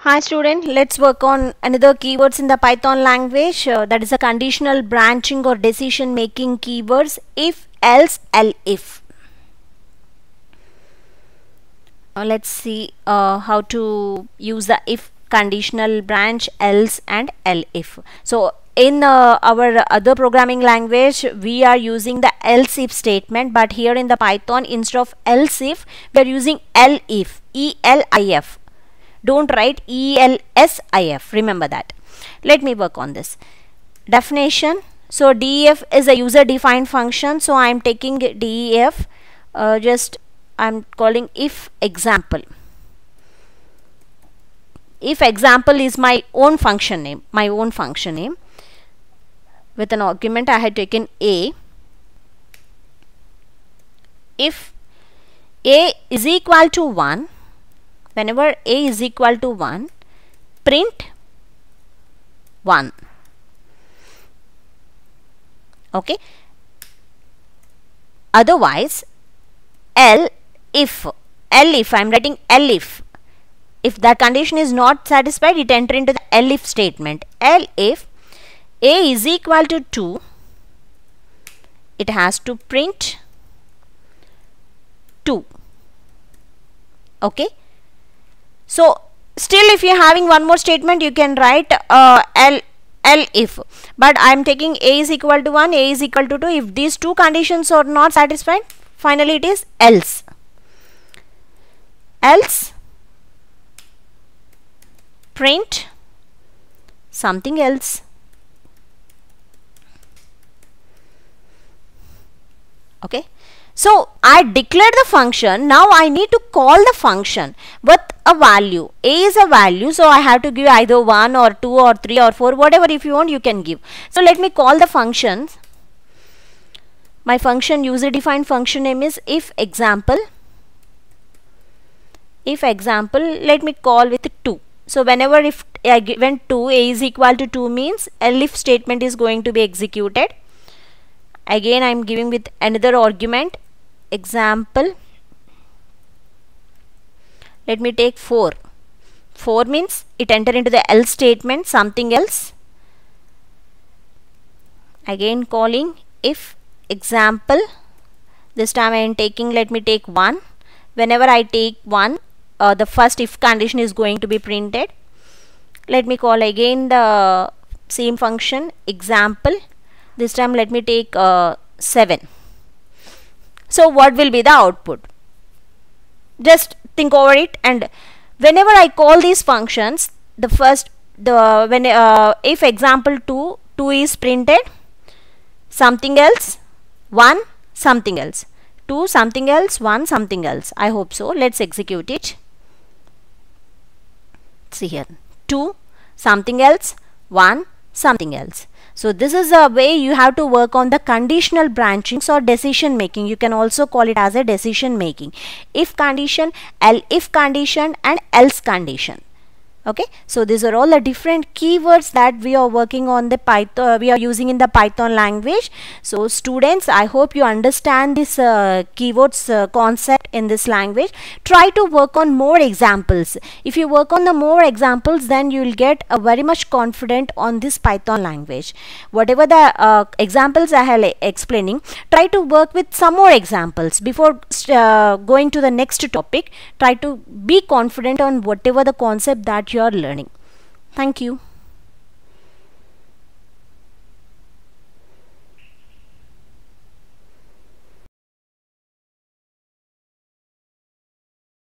Hi student, let's work on another keywords in the Python language, that is a conditional branching or decision making keywords if, else, elif. Let's see how to use the if conditional branch, else and elif. So in our other programming language we are using the else if statement, but here in the Python instead of else if we are using elif, E-L-I-F. Don't write ELSIF, remember that. Let me work on this. Definition. So DEF is a user defined function, so I am taking DEF, I'm calling if example. If example is my own function name, with an argument I had taken A. If A is equal to 1, whenever A is equal to 1, print 1. Okay. Otherwise, if I am writing elif. If that condition is not satisfied, it enter into the elif statement. Elif A is equal to 2, it has to print 2. Okay. So still if you are having one more statement, you can write elif, but I am taking A is equal to 1, A is equal to 2. If these two conditions are not satisfied, finally it is else. Else print something else. Okay. So I declared the function. Now I need to call the function with a value. A is a value, so I have to give either 1 or 2 or 3 or 4, whatever if you want you can give. So let me call the functions. My function user defined function name is if example. If example, let me call with 2. So whenever if I given 2, A is equal to 2 means elif statement is going to be executed. Again I am giving with another argument example. Let me take 4. 4 means it enter into the else statement, something else. Again calling if example. This time I am taking, let me take 1. Whenever I take 1, the first if condition is going to be printed. Let me call again the same function example. This time let me take 7. So what will be the output? Just think over it, and whenever I call these functions, if example 2 is printed, something else, 1 something else, 2 something else, 1 something else. I hope so. Let's execute it. See here, 2 something else, 1 something else. So this is a way you have to work on the conditional branchings or decision making. You can also call it as a decision making. If condition, elif condition and else condition. Okay, so these are all the different keywords that we are working on the Python, we are using in the Python language. So students, I hope you understand this keywords concept in this language. Try to work on more examples. If you work on the more examples, then you will get a very much confident on this Python language. Whatever the examples I have explaining, try to work with some more examples before going to the next topic. Try to be confident on whatever the concept that you are learning. Thank you.